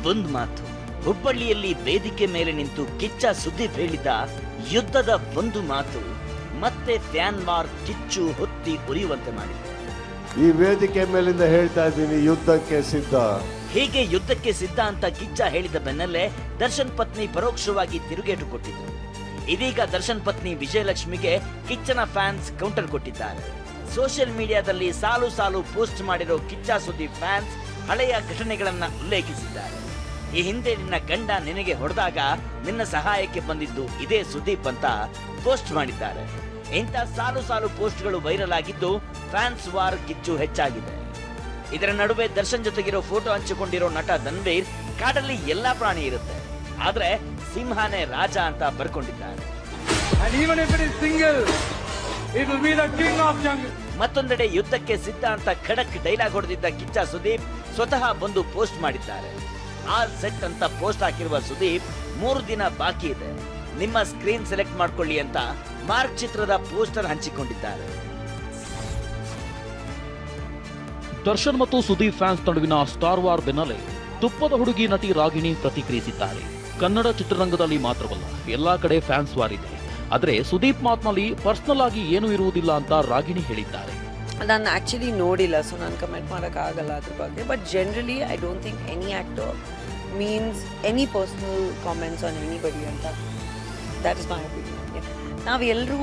ಒಂದು ಮಾತು. ಹುಬ್ಬಳ್ಳಿಯಲ್ಲಿ ವೇದಿಕೆ ಮೇಲೆ ನಿಂತು ಕಿಚ್ಚ ಸುದೀಪ್ ಹೇಳಿದ ಯುದ್ಧದ ಒಂದು ಮಾತು ಮತ್ತೆ ಫ್ಯಾನ್ ವಾರ್ ಕಿಚ್ಚು ಹೊತ್ತಿ ಉರಿಯುವಂತೆ ಮಾಡಿದೆ. ಈ ವೇದಿಕೆ ಮೇಲಿಂದ ಹೇಳ್ತಾ ಇದ್ದೀನಿ, ಯುದ್ಧಕ್ಕೆ ಸಿದ್ಧ. ಹೀಗೆ ಯುದ್ಧಕ್ಕೆ ಸಿದ್ಧ ಅಂತ ಕಿಚ್ಚ ಹೇಳಿದ ಬೆನ್ನಲ್ಲೇ ದರ್ಶನ್ ಪತ್ನಿ ಪರೋಕ್ಷವಾಗಿ ತಿರುಗೇಟು ಕೊಟ್ಟಿದ್ರು. ಇದೀಗ ದರ್ಶನ್ ಪತ್ನಿ ವಿಜಯಲಕ್ಷ್ಮಿಗೆ ಕಿಚ್ಚನ ಫ್ಯಾನ್ಸ್ ಕೌಂಟರ್ ಕೊಟ್ಟಿದ್ದಾರೆ. ಸೋಷಿಯಲ್ ಮೀಡಿಯಾದಲ್ಲಿ ಸಾಲು ಸಾಲು ಪೋಸ್ಟ್ ಮಾಡಿರೋ ಕಿಚ್ಚ ಸುದೀಪ್ ಫ್ಯಾನ್ಸ್ ಹಳೆಯ ಘಟನೆಗಳನ್ನ ಉಲ್ಲೇಖಿಸಿದ್ದಾರೆ. ಈ ಹಿಂದೆ ನಿನ್ನ ಗಂಡ ನಿನಗೆ ಹೊಡೆದಾಗ ನಿನ್ನ ಸಹಾಯಕ್ಕೆ ಬಂದಿದ್ದು ಇದೇ ಸುದೀಪ್ ಅಂತ ಪೋಸ್ಟ್ ಮಾಡಿದ್ದಾರೆ. ಇಂಥ ಸಾಲು ಸಾಲು ಪೋಸ್ಟ್ಗಳು ವೈರಲ್ ಆಗಿದ್ದು ಫ್ಯಾನ್ಸ್ ವಾರ್ ಕಿಚ್ಚು ಹೆಚ್ಚಾಗಿದೆ. ಇದರ ನಡುವೆ ದರ್ಶನ್ ಜೊತೆಗಿರೋ ಫೋಟೋ ಹಂಚಿಕೊಂಡಿರೋ ನಟ ಧನ್ವೀರ್ ಕಾಡಲ್ಲಿ ಎಲ್ಲಾ ಪ್ರಾಣಿ ಇರುತ್ತೆ, ಆದ್ರೆ ಸಿಂಹನೇ ರಾಜ ಅಂತ ಬರ್ಕೊಂಡಿದ್ದಾರೆ. ಮತ್ತೊಂದೆಡೆ ಯುದ್ಧಕ್ಕೆ ಸಿದ್ಧ ಅಂತ ಖಡಕ್ ಡೈಲಾಗ್ ಹೊಡೆದಿದ್ದ ಕಿಚ್ಚ ಸುದೀಪ್ ಸ್ವತಃ ಬಂದು ಪೋಸ್ಟ್ ಮಾಡಿದ್ದಾರೆ. ಆಲ್ ಸೆಟ್ ಅಂತ ಪೋಸ್ಟ್ ಹಾಕಿರುವ ಸುದೀಪ್ 3 ದಿನ ಬಾಕಿ ಇದೆ, ನಿಮ್ಮ ಸ್ಕ್ರೀನ್ ಸೆಲೆಕ್ಟ್ ಮಾಡ್ಕೊಳ್ಳಿ ಅಂತ ಮಾರ್ಕ್ ಚಿತ್ರದ ಪೋಸ್ಟರ್ ಹಂಚಿಕೊಂಡಿದ್ದಾರೆ. ದರ್ಶನ್ ಮತ್ತು ಸುದೀಪ್ ಫ್ಯಾನ್ಸ್ ನಡುವಿನ ಸ್ಟಾರ್ ವಾರ್ ಬೆನ್ನಲ್ಲೇ ತುಪ್ಪದ ಹುಡುಗಿ ನಟಿ ರಾಗಿಣಿ ಪ್ರತಿಕ್ರಿಯಿಸಿದ್ದಾರೆ. ಕನ್ನಡ ಚಿತ್ರರಂಗದಲ್ಲಿ ಮಾತ್ರವಲ್ಲ, ಎಲ್ಲಾ ಕಡೆ ಫ್ಯಾನ್ಸ್ ವಾರ್ ಇದೆ. ಆದರೆ ಸುದೀಪ್ ಮಾತ್ನಲ್ಲಿ ಪರ್ಸನಲ್ ಆಗಿ ಏನೂ ಇರುವುದಿಲ್ಲ ಅಂತ ರಾಗಿಣಿ ಹೇಳಿದ್ದಾರೆ. ನಾನು ಆ್ಯಕ್ಚುಲಿ ನೋಡಿಲ್ಲ, ಸೊ ನಾನು ಕಮೆಂಟ್ ಮಾಡೋಕ್ಕಾಗಲ್ಲ ಅದ್ರ ಬಗ್ಗೆ. But generally I don't think any actor means any personal comments on anybody ಅಂತ. That is my opinion. ನಾವು ಎಲ್ಲರೂ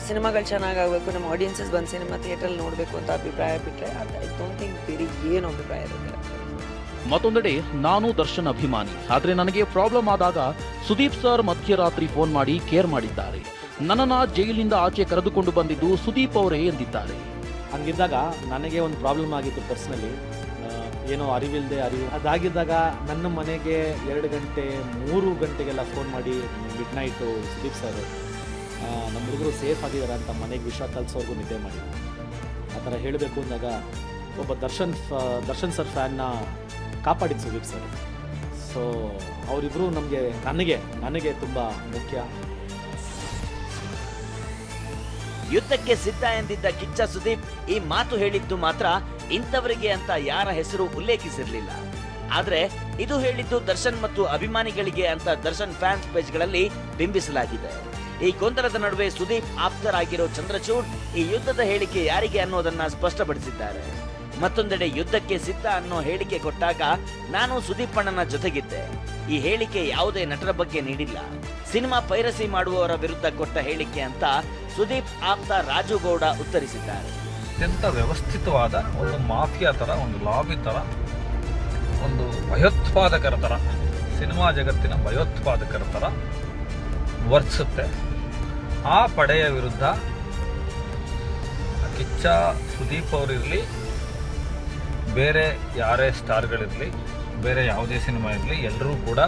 ಸಿನಿಮಾಗಳು ಚೆನ್ನಾಗಾಗಬೇಕು, ನಮ್ಮ ಆಡಿಯನ್ಸಸ್ ಬಂದು ಸಿನಿಮಾ ಥಿಯೇಟ್ರಲ್ಲಿ ನೋಡಬೇಕು ಅಂತ ಅಭಿಪ್ರಾಯ ಬಿಟ್ಟರೆ ಐ ಡೋಂಟ್ ಥಿಂಕ್ ಬೇರೆ ಏನು ಅಭಿಪ್ರಾಯ ಇರುತ್ತೆ. ಮತ್ತೊಂದೆಡೆ ನಾನು ದರ್ಶನ್ ಅಭಿಮಾನಿ, ಆದ್ರೆ ನನಗೆ ಪ್ರಾಬ್ಲಮ್ ಆದಾಗ ಸುದೀಪ್ ಸರ್ ಮಧ್ಯರಾತ್ರಿ ಫೋನ್ ಮಾಡಿ ಕೇರ್ ಮಾಡಿದ್ದಾರೆ. ನನ್ನನ್ನ ಜೈಲಿನಿಂದ ಆಚೆ ಕರೆದುಕೊಂಡು ಬಂದಿದ್ದು ಸುದೀಪ್ ಅವರೇ ಎಂದಿದ್ದಾರೆ. ಹಂಗಿದ್ದಾಗ ನನಗೆ ಒಂದು ಪ್ರಾಬ್ಲಮ್ ಆಗಿತ್ತು ಪರ್ಸ್ನಲಿ, ಏನೋ ಅರಿವು ಅದಾಗಿದ್ದಾಗ ನನ್ನ ಮನೆಗೆ 2 ಗಂಟೆ 3 ಗಂಟೆಗೆಲ್ಲ ಫೋನ್ ಮಾಡಿ ಮಿಡ್ ನೈಟು ಸುದೀಪ್ ಸರ್ ನಮ್ಮ ಹುಡುಗರು ಸೇಫ್ ಆಗಿದ್ದಾರೆ ಅಂತ ಮನೆಗೆ ವಿಷಯ ಕಲಿಸೋರ್ಗು ನಿದ್ದೆ ಮಾಡಿದ್ರು. ಆ ಥರ ಹೇಳಬೇಕು ಅಂದಾಗ ಒಬ್ಬ ದರ್ಶನ್ ಸರ್ ಫ್ಯಾನ್ನ ಕಾಪಾಡಿದ್ದು ಸುದೀಪ್ ಸರ್. ಸೊ ಅವರಿಬ್ಬರು ನನಗೆ ತುಂಬ ಮುಖ್ಯ. ಯುದ್ಧಕ್ಕೆ ಸಿದ್ಧ ಎಂದಿದ್ದ ಕಿಚ್ಚ ಸುದೀಪ್ ಈ ಮಾತು ಹೇಳಿದ್ದು ಮಾತ್ರ ಇಂಥವರಿಗೆ ಅಂತ ಯಾರ ಹೆಸರು ಉಲ್ಲೇಖಿಸಿರಲಿಲ್ಲ. ಆದ್ರೆ ಇದು ಹೇಳಿದ್ದು ದರ್ಶನ್ ಮತ್ತು ಅಭಿಮಾನಿಗಳಿಗೆ ಅಂತ ದರ್ಶನ್ ಫ್ಯಾನ್ಸ್ ಪೇಜ್ಗಳಲ್ಲಿ ಬಿಂಬಿಸಲಾಗಿದೆ. ಈ ಗೊಂದಲದ ನಡುವೆ ಸುದೀಪ್ ಆಪ್ತರಾಗಿರೋ ಚಂದ್ರಚೂಡ್ ಈ ಯುದ್ಧದ ಹೇಳಿಕೆ ಯಾರಿಗೆ ಅನ್ನೋದನ್ನ ಸ್ಪಷ್ಟಪಡಿಸಿದ್ದಾರೆ. ಮತ್ತೊಂದೆಡೆ ಯುದ್ಧಕ್ಕೆ ಸಿದ್ಧ ಅನ್ನೋ ಹೇಳಿಕೆ ಕೊಟ್ಟಾಗ ನಾನು ಸುದೀಪ್ ಅಣ್ಣನ ಜೊತೆಗಿದ್ದೆ. ಈ ಹೇಳಿಕೆ ಯಾವುದೇ ನಟರ ಬಗ್ಗೆ ನೀಡಿಲ್ಲ, ಸಿನಿಮಾ ಪೈರಸಿ ಮಾಡುವವರ ವಿರುದ್ಧ ಕೊಟ್ಟ ಹೇಳಿಕೆ ಅಂತ ಸುದೀಪ್ ಆಪ್ತ ರಾಜು ಗೌಡ ಉತ್ತರಿಸಿದ್ದಾರೆ. ಅತ್ಯಂತ ವ್ಯವಸ್ಥಿತವಾದ ಒಂದು ಮಾಫಿಯಾ ತರ, ಒಂದು ಲಾಬಿ ತರ, ಒಂದು ಭಯೋತ್ಪಾದಕರ ತರ, ಸಿನಿಮಾ ಜಗತ್ತಿನ ಭಯೋತ್ಪಾದಕರ ತರ ವರ್ತಿಸುತ್ತೆ. ಆ ಪಡೆಯ ವಿರುದ್ಧ ಕಿಚ್ಚ ಸುದೀಪ್ ಅವರಿರಲಿ, ಬೇರೆ ಯಾರೇ ಸ್ಟಾರ್ಗಳಿರಲಿ, ಬೇರೆ ಯಾವುದೇ ಸಿನಿಮಾ ಇರಲಿ, ಎಲ್ಲರೂ ಕೂಡ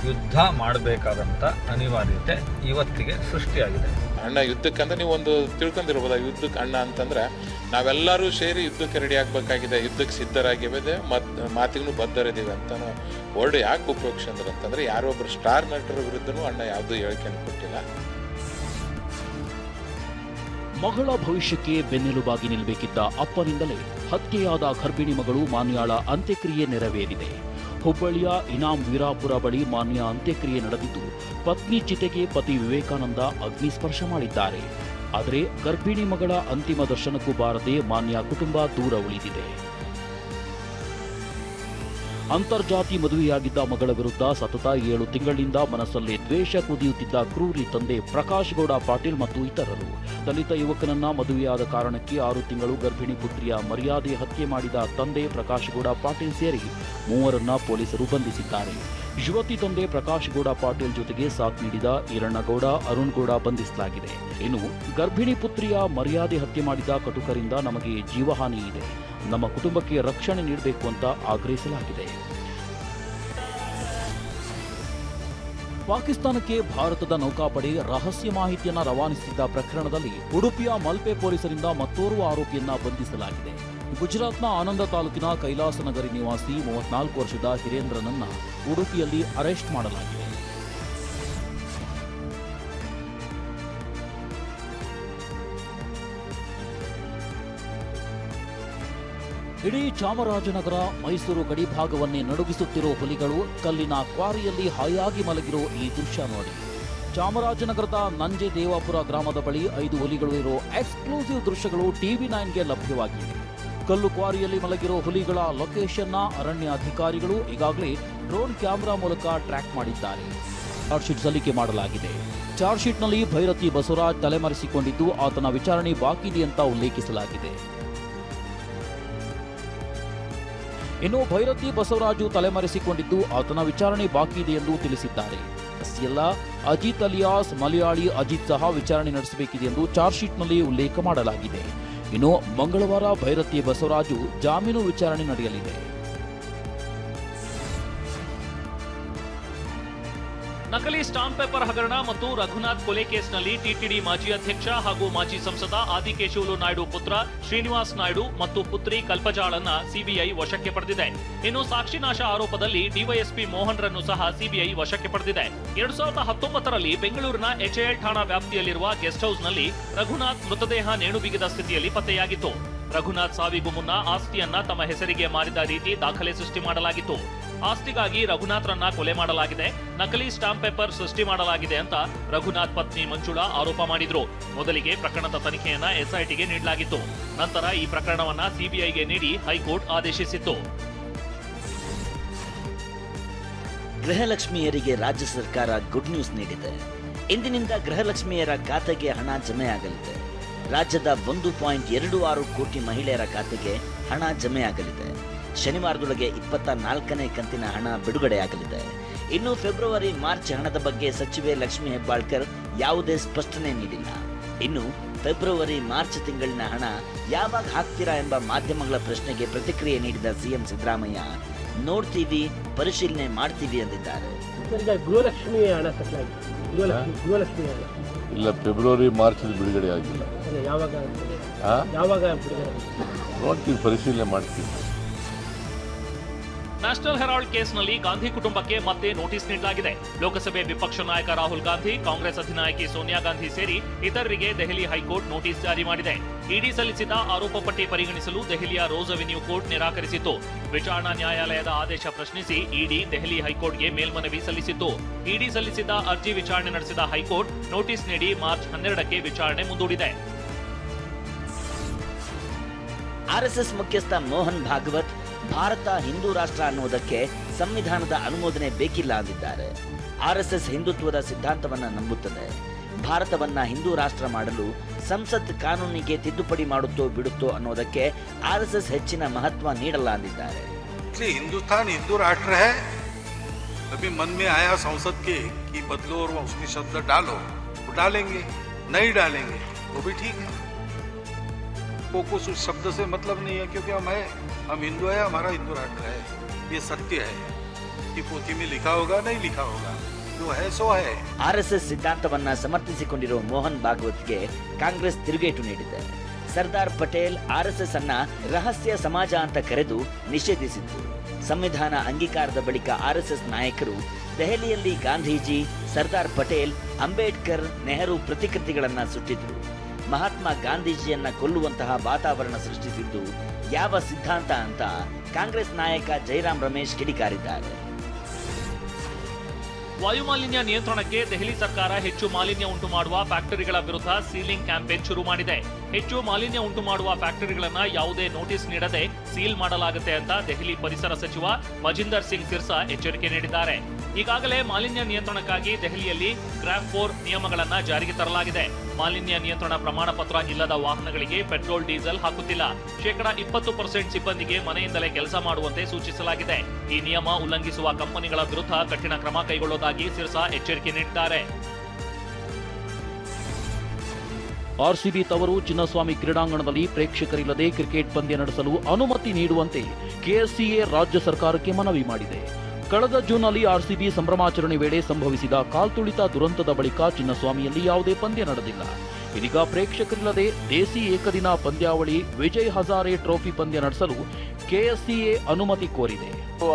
ಯುದ್ಧ ಮಾಡಬೇಕಾದಂಥ ಅನಿವಾರ್ಯತೆ ಇವತ್ತಿಗೆ ಸೃಷ್ಟಿಯಾಗಿದೆ. ಅಣ್ಣ ಯುದ್ಧಕ್ಕಂದ್ರೆ ನೀವು ಒಂದು ತಿಳ್ಕೊಂಡಿರ್ಬೋದು, ಯುದ್ಧಕ್ಕೆ ಅಣ್ಣ ಅಂತಂದ್ರೆ ನಾವೆಲ್ಲರೂ ಸೇರಿ ಯುದ್ಧಕ್ಕೆ ರೆಡಿ ಆಗಬೇಕಾಗಿದೆ, ಯುದ್ಧಕ್ಕೆ ಸಿದ್ಧರಾಗಿವೆ, ಮಾತಿಗೂ ಬದ್ಧರಿದ್ದೀವಿ ಅಂತ ವರ್ಡ್ ಯಾಕೆ ಉಪಯೋಗಿಸಿದ್ರು ಅಂತಂದ್ರೆ ಯಾರೊಬ್ಬರು ಸ್ಟಾರ್ ನಟರ ವಿರುದ್ಧನೂ ಅಣ್ಣ ಯಾವುದೂ ಹೇಳಿಕೆಯನ್ನು ಕೊಟ್ಟಿಲ್ಲ. ಮಗಳ ಭವಿಷ್ಯಕ್ಕೆ ಬೆನ್ನೆಲುಬಾಗಿ ನಿಲ್ಲಬೇಕಿದ್ದ ಅಪ್ಪನಿಂದಲೇ ಹತ್ಯೆಯಾದ ಗರ್ಭಿಣಿ ಮಗಳು ಮಾನ್ಯಾಳ ಅಂತ್ಯಕ್ರಿಯೆ ನೆರವೇರಿದೆ. ಹುಬ್ಬಳ್ಳಿಯ ಇನಾಮ್ ವೀರಾಪುರ ಬಳಿ ಮಾನ್ಯ ಅಂತ್ಯಕ್ರಿಯೆ ನಡೆದಿದ್ದು, ಪತ್ನಿ ಚಿತೆಗೆ ಪತಿ ವಿವೇಕಾನಂದ ಅಗ್ನಿಸ್ಪರ್ಶ ಮಾಡಿದ್ದಾರೆ. ಆದರೆ ಗರ್ಭಿಣಿ ಮಗಳ ಅಂತಿಮ ದರ್ಶನಕ್ಕೂ ಬಾರದೆ ಮಾನ್ಯ ಕುಟುಂಬ ದೂರ ಉಳಿದಿದೆ. ಅಂತರ್ಜಾತಿ ಮದುವೆಯಾಗಿದ್ದ ಮಗಳ ವಿರುದ್ಧ ಸತತ 7 ತಿಂಗಳಿಂದ ಮನಸ್ಸಲ್ಲೇ ದ್ವೇಷ ಕುದಿಯುತ್ತಿದ್ದ ಕ್ರೂರಿ ತಂದೆ ಪ್ರಕಾಶ್ ಗೌಡ ಪಾಟೀಲ್ ಮತ್ತು ಇತರರು ದಲಿತ ಯುವಕನನ್ನ ಮದುವೆಯಾದ ಕಾರಣಕ್ಕೆ 6 ತಿಂಗಳು ಗರ್ಭಿಣಿ ಪುತ್ರಿಯ ಮರ್ಯಾದೆ ಹತ್ಯೆ ಮಾಡಿದ ತಂದೆ ಪ್ರಕಾಶ್ ಗೌಡ ಪಾಟೀಲ್ ಸೇರಿ 3ರನ್ನ ಪೊಲೀಸರು ಬಂಧಿಸಿದ್ದಾರೆ. ಯುವತಿ ತಂದೆ ಪ್ರಕಾಶ್ ಗೌಡ ಪಾಟೀಲ್ ಜೊತೆಗೆ ಸಾಥ್ ನೀಡಿದ ಈರಣ್ಣಗೌಡ, ಅರುಣ್ ಗೌಡ ಬಂಧಿಸಲಾಗಿದೆ. ಇನ್ನು ಗರ್ಭಿಣಿ ಪುತ್ರಿಯ ಮರ್ಯಾದೆ ಹತ್ಯೆ ಮಾಡಿದ ಕಟುಕರಿಂದ ನಮಗೆ ಜೀವಹಾನಿ ಇದೆ, ನಮ್ಮ ಕುಟುಂಬಕ್ಕೆ ರಕ್ಷಣೆ ನೀಡಬೇಕು ಅಂತ ಆಗ್ರಹಿಸಲಾಗಿದೆ. ಪಾಕಿಸ್ತಾನಕ್ಕೆ ಭಾರತದ ನೌಕಾಪಡೆ ರಹಸ್ಯ ಮಾಹಿತಿಯನ್ನ ರವಾನಿಸಿದ್ದ ಪ್ರಕರಣದಲ್ಲಿ ಉಡುಪಿಯ ಮಲ್ಪೆ ಪೊಲೀಸರಿಂದ ಮತ್ತೋರ್ವ ಆರೋಪಿಯನ್ನ ಬಂಧಿಸಲಾಗಿದೆ. ಗುಜರಾತ್ನ ಆನಂದ ತಾಲೂಕಿನ ಕೈಲಾಸನಗರಿ ನಿವಾಸಿ 34 ವರ್ಷದ ಹಿರೇಂದ್ರನನ್ನ ಉಡುಪಿಯಲ್ಲಿ ಅರೆಸ್ಟ್ ಮಾಡಲಾಗಿದೆ. ಇಡೀ ಚಾಮರಾಜನಗರ ಮೈಸೂರು ಗಡಿ ಭಾಗವನ್ನೇ ನಡುಗಿಸುತ್ತಿರೋ ಹುಲಿಗಳು ಕಲ್ಲಿನ ಕ್ವಾರಿಯಲ್ಲಿ ಹಾಯಾಗಿ ಮಲಗಿರೋ ಈ ದೃಶ್ಯ ನೋಡಿ. ಚಾಮರಾಜನಗರದ ನಂಜೆ ದೇವಾಪುರ ಗ್ರಾಮದ ಬಳಿ 5 ಹುಲಿಗಳು ಇರೋ ಎಕ್ಸ್ಕ್ಲೂಸಿವ್ ದೃಶ್ಯಗಳು TV9ಗೆ ಲಭ್ಯವಾಗಿವೆ. ಕಲ್ಲು ಕ್ವಾರಿಯಲ್ಲಿ ಮಲಗಿರೋ ಹುಲಿಗಳ ಲೊಕೇಶನ್ನ ಅರಣ್ಯಾಧಿಕಾರಿಗಳು ಈಗಾಗಲೇ ಡ್ರೋನ್ ಕ್ಯಾಮೆರಾ ಮೂಲಕ ಟ್ರ್ಯಾಕ್ ಮಾಡಿದ್ದಾರೆ. ಚಾರ್ಜ್ ಶೀಟ್ ಸಲ್ಲಿಕೆ ಮಾಡಲಾಗಿದೆ. ಚಾರ್ಜ್ ಶೀಟ್ನಲ್ಲಿ ಭೈರತಿ ಬಸವರಾಜ್ ತಲೆಮರೆಸಿಕೊಂಡಿದ್ದು ಆತನ ವಿಚಾರಣೆ ಬಾಕಿ ಇದೆ ಅಂತ ಉಲ್ಲೇಖಿಸಲಾಗಿದೆ. ಇನ್ನು ಭೈರತಿ ಬಸವರಾಜು ತಲೆಮರೆಸಿಕೊಂಡಿದ್ದು ಆತನ ವಿಚಾರಣೆ ಬಾಕಿ ಇದೆ ಎಂದು ತಿಳಿಸಿದ್ದಾರೆ. ಎಲ್ಲ ಅಜಿತ್ ಅಲಿಯಾಸ್ ಮಲಯಾಳಿ ಅಜಿತ್ ಸಹ ವಿಚಾರಣೆ ನಡೆಸಬೇಕಿದೆ ಎಂದು ಚಾರ್ಜ್ ಶೀಟ್ನಲ್ಲಿ ಉಲ್ಲೇಖ ಮಾಡಲಾಗಿದೆ. ಇನ್ನು ಮಂಗಳವಾರ ಭೈರತಿ ಬಸವರಾಜು ಜಾಮೀನು ವಿಚಾರಣೆ ನಡೆಯಲಿದೆ. ನಕಲಿ ಸ್ಟಾಂಪ್ ಪೇಪರ್ ಹಗರಣ ಮತ್ತು ರಘುನಾಥ್ ಕೊಲೆ ಕೇಸ್ನಲ್ಲಿ ಟಿಟಿಡಿ ಮಾಜಿ ಅಧ್ಯಕ್ಷ ಹಾಗೂ ಮಾಜಿ ಸಂಸದ ಆದಿಕೇಶವಲು ನಾಯ್ಡು ಪುತ್ರ ಶ್ರೀನಿವಾಸ್ ನಾಯ್ಡು ಮತ್ತು ಪುತ್ರಿ ಕಲ್ಪಜಾಳನ್ನ ಸಿಬಿಐ ವಶಕ್ಕೆ ಪಡೆದಿದೆ. ಇನ್ನು ಸಾಕ್ಷಿನಾಶ ಆರೋಪದಲ್ಲಿ ಡಿವೈಎಸ್ಪಿ ಮೋಹನ್ ರನ್ನು ಸಹ ಸಿಬಿಐ ವಶಕ್ಕೆ ಪಡೆದಿದೆ. 2019ರಲ್ಲಿ ಬೆಂಗಳೂರಿನ HAL ಠಾಣಾ ವ್ಯಾಪ್ತಿಯಲ್ಲಿರುವ ಗೆಸ್ಟ್ ಹೌಸ್ನಲ್ಲಿ ರಘುನಾಥ್ ಮೃತದೇಹ ನೇಣು ಬಿಗಿದ ಸ್ಥಿತಿಯಲ್ಲಿ ಪತ್ತೆಯಾಗಿತ್ತು. ರಘುನಾಥ್ ಸಾವಿಗೂ ಮುನ್ನ ಆಸ್ತಿಯನ್ನ ತಮ್ಮ ಹೆಸರಿಗೆ ಮಾರಿದ ರೀತಿ ದಾಖಲೆ ಸೃಷ್ಟಿ ಮಾಡಲಾಗಿತ್ತು. ಆಸ್ತಿಗಾಗಿ ರಘುನಾಥ್ರನ್ನ ಕೊಲೆ ಮಾಡಲಾಗಿದೆ, ನಕಲಿ ಸ್ಟಾಂಪ್ ಪೇಪರ್ ಸೃಷ್ಟಿ ಮಾಡಲಾಗಿದೆ ಅಂತ ರಘುನಾಥ್ ಪತ್ನಿ ಮಂಜುಳಾ ಆರೋಪ ಮಾಡಿದ್ರು. ಮೊದಲಿಗೆ ಪ್ರಕರಣದ ತನಿಖೆಯನ್ನ SITಗೆ ನೀಡಲಾಗಿತ್ತು. ನಂತರ ಈ ಪ್ರಕರಣವನ್ನ ಸಿಬಿಐಗೆ ನೀಡಿ ಹೈಕೋರ್ಟ್ ಆದೇಶಿಸಿತ್ತು. ಗೃಹಲಕ್ಷ್ಮಿಯರಿಗೆ ರಾಜ್ಯ ಸರ್ಕಾರ ಗುಡ್ ನ್ಯೂಸ್ ನೀಡಿದೆ. ಇಂದಿನಿಂದ ಗೃಹಲಕ್ಷ್ಮಿಯರ ಖಾತೆಗೆ ಹಣ ಜಮೆಯಾಗಲಿದೆ. ರಾಜ್ಯದ 1.26 ಕೋಟಿ ಮಹಿಳೆಯರ ಖಾತೆಗೆ ಹಣ ಜಮೆಯಾಗಲಿದೆ. ಶನಿವಾರದೊಳಗೆ 24ನೇ ಕಂತಿನ ಹಣ ಬಿಡುಗಡೆಯಾಗಲಿದೆ. ಇನ್ನು ಫೆಬ್ರವರಿ ಮಾರ್ಚ್ ಹಣದ ಬಗ್ಗೆ ಸಚಿವೆ ಲಕ್ಷ್ಮಿ ಹೆಬ್ಬಾಳ್ಕರ್ ಯಾವುದೇ ಸ್ಪಷ್ಟನೆ ನೀಡಿಲ್ಲ. ಇನ್ನು ಫೆಬ್ರವರಿ ಮಾರ್ಚ್ ತಿಂಗಳಿನ ಹಣ ಯಾವಾಗ ಹಾಕ್ತೀರಾ ಎಂಬ ಮಾಧ್ಯಮಗಳ ಪ್ರಶ್ನೆಗೆ ಪ್ರತಿಕ್ರಿಯೆ ನೀಡಿದ ಸಿಎಂ ಸಿದ್ದರಾಮಯ್ಯ, ನೋಡ್ತೀವಿ, ಪರಿಶೀಲನೆ ಮಾಡ್ತೀವಿ ಎಂದಿದ್ದಾರೆ. ಇಲ್ಲ, ಫೆಬ್ರವರಿ ಮಾರ್ಚ್ ಬಿಡುಗಡೆ ಆಗಿಲ್ಲ. ನೋಡ್ತೀವಿ, ಪರಿಶೀಲನೆ ಮಾಡ್ತೀವಿ. ನ್ಯಾಷನಲ್ ಹೆರಾಲ್ಡ್ ಕೇಸ್ನಲ್ಲಿ ಗಾಂಧಿ ಕುಟುಂಬಕ್ಕೆ ಮತ್ತೆ ನೋಟಿಸ್ ನೀಡಲಾಗಿದೆ. ಲೋಕಸಭೆ ವಿಪಕ್ಷ ನಾಯಕ ರಾಹುಲ್ ಗಾಂಧಿ, ಕಾಂಗ್ರೆಸ್ ಅಧಿನಾಯಕಿ ಸೋನಿಯಾ ಗಾಂಧಿ ಸೇರಿ ಇತರರಿಗೆ ದೆಹಲಿ ಹೈಕೋರ್ಟ್ ನೋಟಿಸ್ ಜಾರಿ ಮಾಡಿದೆ. ಇಡಿ ಸಲ್ಲಿಸಿದ ಆರೋಪ ಪಟ್ಟಿ ಪರಿಗಣಿಸಲು ದೆಹಲಿಯ ರೋಸ್ ಅವೆನ್ಯೂ ಕೋರ್ಟ್ ನಿರಾಕರಿಸಿತ್ತು. ವಿಚಾರಣಾ ನ್ಯಾಯಾಲಯದ ಆದೇಶ ಪ್ರಶ್ನಿಸಿ ಇಡಿ ದೆಹಲಿ ಹೈಕೋರ್ಟ್ಗೆ ಮೇಲ್ಮನವಿ ಸಲ್ಲಿಸಿತ್ತು. ಇಡಿ ಸಲ್ಲಿಸಿದ ಅರ್ಜಿ ವಿಚಾರಣೆ ನಡೆಸಿದ ಹೈಕೋರ್ಟ್ ನೋಟಿಸ್ ನೀಡಿ ಮಾರ್ಚ್ 12ಕ್ಕೆ ವಿಚಾರಣೆ ಮುಂದೂಡಿದೆ. ಆರ್ಎಸ್ಎಸ್ ಮುಖ್ಯಸ್ಥ ಮೋಹನ್ ಭಾಗವತ್ ಭಾರತ ಹಿಂದೂ ರಾಷ್ಟ್ರ ಅನ್ನುವುದಕ್ಕೆ ಸಂವಿಧಾನದ ಅನುಮೋದನೆ ಬೇಕಿಲ್ಲ ಅಂದಿದ್ದಾರೆ. ಆರ್ಎಸ್ಎಸ್ ಹಿಂದುತ್ವದ ಸಿದ್ಧಾಂತವನ್ನ ನಂಬುತ್ತದೆ. ಭಾರತವನ್ನ ಹಿಂದೂ ರಾಷ್ಟ್ರ ಮಾಡಲು ಸಂಸತ್ ಕಾನೂನಿಗೆ ತಿದ್ದುಪಡಿ ಮಾಡುತ್ತೋ ಬಿಡುತ್ತೋ ಅನ್ನೋದಕ್ಕೆ ಆರ್ಎಸ್ಎಸ್ ಹೆಚ್ಚಿನ ಮಹತ್ವ ನೀಡಲ್ಲ ಅಂದಿದ್ದಾರೆ. हिंदुस्तान हिंदू राष्ट्र है. कभी मन में आया संसद के कि बदलो और उसमें शब्द डालो, वो डालेंगे, नहीं डालेंगे वो भी ठीक है. को कुछ उस शब्द से मतलब नहीं है, क्योंकि हम हिंदू है, हमारा हिंदू राष्ट्र है, ये सत्य है. कि पोथी में लिखा होगा नहीं लिखा होगा, जो है सो है. ಆರ್ಎಸ್ಎಸ್ ಸಿದ್ಧಾಂತವನ್ನ ಸಮರ್ಥಿಸಿಕೊಂಡಿರುವ ಮೋಹನ್ ಭಾಗವತ್ಗೆ ಕಾಂಗ್ರೆಸ್ ತಿರುಗೇಟು ನೀಡಿದೆ. ಸರ್ದಾರ್ ಪಟೇಲ್ ಆರ್ಎಸ್ಎಸ್ ಅನ್ನ ರಹಸ್ಯ ಸಮಾಜ ಅಂತ ಕರೆದು ನಿಷೇಧಿಸಿದ್ದು. ಸಂವಿಧಾನ ಅಂಗೀಕಾರದ ಬಳಿಕ ಆರ್ಎಸ್ಎಸ್ ನಾಯಕರು ದೆಹಲಿಯಲ್ಲಿ ಗಾಂಧೀಜಿ, ಸರ್ದಾರ್ ಪಟೇಲ್, ಅಂಬೇಡ್ಕರ್, ನೆಹರು ಪ್ರತಿಕೃತಿಗಳನ್ನ ಸುಟ್ಟಿದ್ರು. ಮಹಾತ್ಮ ಗಾಂಧೀಜಿಯನ್ನ ಕೊಲ್ಲುವಂತಹ ವಾತಾವರಣ ಸೃಷ್ಟಿಸಿದ್ದು ಯಾವ ಸಿದ್ಧಾಂತ ಅಂತ ಕಾಂಗ್ರೆಸ್ ನಾಯಕ ಜೈರಾಮ್ ರಮೇಶ್ ಕಿಡಿಕಾರಿದ್ದಾರೆ. ವಾಯುಮಾಲಿನ್ಯ ನಿಯಂತ್ರಣಕ್ಕೆ ದೆಹಲಿ ಸರ್ಕಾರ ಹೆಚ್ಚು ಮಾಲಿನ್ಯ ಉಂಟು ಮಾಡುವ ಫ್ಯಾಕ್ಟರಿಗಳ ವಿರುದ್ಧ ಸೀಲಿಂಗ್ ಕ್ಯಾಂಪೇನ್ ಶುರು ಮಾಡಿದೆ. ಹೆಚ್ಚು ಮಾಲಿನ್ಯ ಉಂಟು ಮಾಡುವ ಫ್ಯಾಕ್ಟರಿಗಳನ್ನ ಯಾವುದೇ ನೋಟಿಸ್ ನೀಡದೆ ಸೀಲ್ ಮಾಡಲಾಗುತ್ತೆ ಅಂತ ದೆಹಲಿ ಪರಿಸರ ಸಚಿವ ಮಜಿಂದರ್ ಸಿಂಗ್ ಸಿರ್ಸಾ ಎಚ್ಚರಿಕೆ ನೀಡಿದ್ದಾರೆ. ಈಗಾಗಲೇ ಮಾಲಿನ್ಯ ನಿಯಂತ್ರಣಕ್ಕಾಗಿ ದೆಹಲಿಯಲ್ಲಿ ಗ್ರಾಫ್ 4 ನಿಯಮಗಳನ್ನ ಜಾರಿಗೆ ತರಲಾಗಿದೆ. ಮಾಲಿನ್ಯ ನಿಯಂತ್ರಣ ಪ್ರಮಾಣ ಪತ್ರ ಇಲ್ಲದ ವಾಹನಗಳಿಗೆ ಪೆಟ್ರೋಲ್, ಡೀಸೆಲ್ ಹಾಕುತ್ತಿಲ್ಲ. 20% ಸಿಬ್ಬಂದಿಗೆ ಮನೆಯಿಂದಲೇ ಕೆಲಸ ಮಾಡುವಂತೆ ಸೂಚಿಸಲಾಗಿದೆ. ಈ ನಿಯಮ ಉಲ್ಲಂಘಿಸುವ ಕಂಪನಿಗಳ ವಿರುದ್ಧ ಕಠಿಣ ಕ್ರಮ ಕೈಗೊಳ್ಳುವುದಾಗಿ ಸಿರ್ಸಾ ಎಚ್ಚರಿಕೆ ನೀಡಿದ್ದಾರೆ. ಆರ್ಸಿಬಿ ತವರು ಚಿನ್ನಸ್ವಾಮಿ ಕ್ರೀಡಾಂಗಣದಲ್ಲಿ ಪ್ರೇಕ್ಷಕರಿಲ್ಲದೆ ಕ್ರಿಕೆಟ್ ಪಂದ್ಯ ನಡೆಸಲು ಅನುಮತಿ ನೀಡುವಂತೆ ಕೆಎಸ್ಸಿಎ ರಾಜ್ಯ ಸರ್ಕಾರಕ್ಕೆ ಮನವಿ ಮಾಡಿದೆ. ಕಳೆದ ಜೂನ್ನಲ್ಲಿ ಆರ್ಸಿಬಿ ಸಂಭ್ರಮಾಚರಣೆ ವೇಳೆ ಸಂಭವಿಸಿದ ಕಾಲ್ತುಳಿತ ದುರಂತದ ಬಳಿಕ ಚಿನ್ನಸ್ವಾಮಿಯಲ್ಲಿ ಯಾವುದೇ ಪಂದ್ಯ ನಡೆದಿಲ್ಲ. ಇದೀಗ ಪ್ರೇಕ್ಷಕರಿಲ್ಲದೆ ದೇಸಿ ಏಕದಿನ ಪಂದ್ಯಾವಳಿ ವಿಜಯ್ ಹಜಾರೆ ಟ್ರೋಫಿ ಪಂದ್ಯ ನಡೆಸಲು ಕೆಎಸ್ಸಿಎ ಅನುಮತಿ ಕೋರಿದೆ.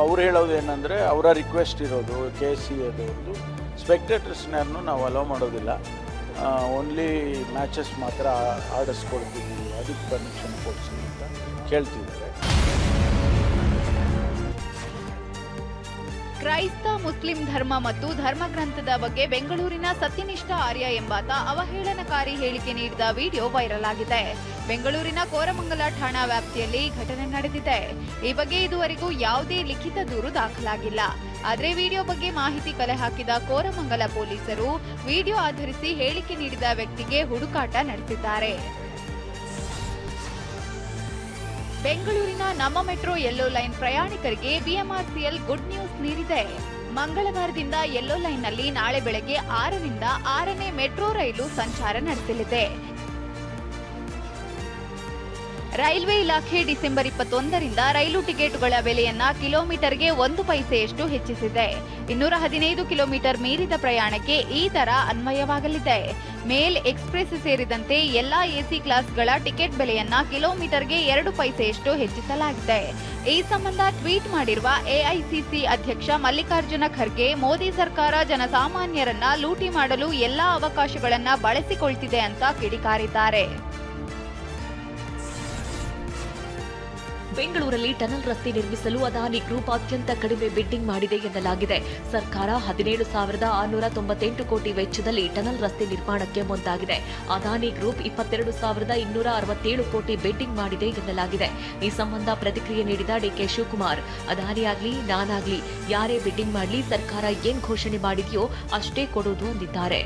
ಅವ್ರು ಹೇಳೋದು ಏನಂದರೆ, ಅವರ ರಿಕ್ವೆಸ್ಟ್ ಇರೋದು ಕೆಎಸ್ಸಿಎದವ್ರದ್ದು, ಸ್ಪೆಕ್ಟೇಟರ್ಸ್ನನ್ನು ನಾವು ಅಲೋ ಮಾಡೋದಿಲ್ಲ, ಓನ್ಲಿ ಮ್ಯಾಚಸ್ ಮಾತ್ರ ಆಡಿಸ್ಕೊಡ್ತೀವಿ, ಅದಕ್ಕೆ ಪರ್ಮಿಷನ್ ಕೊಡಿಸಿ ಅಂತ ಕೇಳ್ತಿದ್ದಾರೆ. ಕ್ರೈಸ್ತ ಮುಸ್ಲಿಂ ಧರ್ಮ ಮತ್ತು ಧರ್ಮಗ್ರಂಥದ ಬಗ್ಗೆ ಬೆಂಗಳೂರಿನ ಸತ್ಯನಿಷ್ಠ ಆರ್ಯ ಎಂಬಾತ ಅವಹೇಳನಕಾರಿ ಹೇಳಿಕೆ ನೀಡಿದ ವಿಡಿಯೋ ವೈರಲ್ ಆಗಿದೆ. ಬೆಂಗಳೂರಿನ ಕೋರಮಂಗಲ ಠಾಣಾ ವ್ಯಾಪ್ತಿಯಲ್ಲಿ ಘಟನೆ ನಡೆದಿದೆ. ಈ ಬಗ್ಗೆ ಇದುವರೆಗೂ ಯಾವುದೇ ಲಿಖಿತ ದೂರು ದಾಖಲಾಗಿಲ್ಲ. ಆದರೆ ವಿಡಿಯೋ ಬಗ್ಗೆ ಮಾಹಿತಿ ಕಲೆ ಹಾಕಿದ ಕೋರಮಂಗಲ ಪೊಲೀಸರು ವಿಡಿಯೋ ಆಧರಿಸಿ ಹೇಳಿಕೆ ನೀಡಿದ ವ್ಯಕ್ತಿಗೆ ಹುಡುಕಾಟ ನಡೆಸಿದ್ದಾರೆ. ಬೆಂಗಳೂರಿನ ನಮ್ಮ ಮೆಟ್ರೋ ಯೆಲ್ಲೋ ಲೈನ್ ಪ್ರಯಾಣಿಕರಿಗೆ ಬಿಎಂಆರ್ಸಿಎಲ್ ಗುಡ್ ನ್ಯೂಸ್ ನೀಡಿದೆ. ಮಂಗಳವಾರದಿಂದ ಯೆಲ್ಲೋ ಲೈನ್ನಲ್ಲಿ ನಾಳೆ ಬೆಳಗ್ಗೆ 6ರಿಂದ 6ನೇ ಮೆಟ್ರೋ ರೈಲು ಸಂಚಾರ ನಡೆಸಲಿದೆ. ರೈಲ್ವೆ ಇಲಾಖೆ ಡಿಸೆಂಬರ್ 21ರಿಂದ ರೈಲು ಟಿಕೆಟ್ಗಳ ಬೆಲೆಯನ್ನ ಕಿಲೋಮೀಟರ್ಗೆ 1 ಪೈಸೆಯಷ್ಟು ಹೆಚ್ಚಿಸಿದೆ. 215 ಕಿಲೋಮೀಟರ್ ಮೀರಿದ ಪ್ರಯಾಣಕ್ಕೆ ಈ ದರ ಅನ್ವಯವಾಗಲಿದೆ. ಮೇಲ್, ಎಕ್ಸ್ಪ್ರೆಸ್ ಸೇರಿದಂತೆ ಎಲ್ಲಾ ಎಸಿ ಕ್ಲಾಸ್ಗಳ ಟಿಕೆಟ್ ಬೆಲೆಯನ್ನ ಕಿಲೋಮೀಟರ್ಗೆ 2 ಪೈಸೆಯಷ್ಟು ಹೆಚ್ಚಿಸಲಾಗಿದೆ. ಈ ಸಂಬಂಧ ಟ್ವೀಟ್ ಮಾಡಿರುವ ಎಐಸಿಸಿ ಅಧ್ಯಕ್ಷ ಮಲ್ಲಿಕಾರ್ಜುನ ಖರ್ಗೆ, ಮೋದಿ ಸರ್ಕಾರ ಜನಸಾಮಾನ್ಯರನ್ನ ಲೂಟಿ ಮಾಡಲು ಎಲ್ಲಾ ಅವಕಾಶಗಳನ್ನ ಬಳಸಿಕೊಳ್ತಿದೆ ಅಂತ ಕಿಡಿಕಾರಿದ್ದಾರೆ. ಬೆಂಗಳೂರಲ್ಲಿ ಟನಲ್ ರಸ್ತೆ ನಿರ್ಮಿಸಲು ಅದಾನಿ ಗ್ರೂಪ್ ಅತ್ಯಂತ ಕಡಿಮೆ ಬಿಡ್ಡಿಂಗ್ ಮಾಡಿದೆ ಎನ್ನಲಾಗಿದೆ. ಸರ್ಕಾರ 17,698 ಕೋಟಿ ವೆಚ್ಚದಲ್ಲಿ ಟನಲ್ ರಸ್ತೆ ನಿರ್ಮಾಣಕ್ಕೆ ಮುಂದಾಗಿದೆ. ಅದಾನಿ ಗ್ರೂಪ್ 22,267 ಕೋಟಿ ಬಿಡ್ಡಿಂಗ್ ಮಾಡಿದೆ ಎನ್ನಲಾಗಿದೆ. ಈ ಸಂಬಂಧ ಪ್ರತಿಕ್ರಿಯೆ ನೀಡಿದ ಡಿಕೆ ಶಿವಕುಮಾರ್, ಅದಾನಿ ಆಗ್ಲಿ ನಾನಾಗ್ಲಿ ಯಾರೇ ಬಿಡ್ಡಿಂಗ್ ಮಾಡಲಿ ಸರ್ಕಾರ ಏನ್ ಘೋಷಣೆ ಮಾಡಿದೆಯೋ ಅಷ್ಟೇ ಕೊಡೋದು ಅಂದಿದ್ದಾರೆ.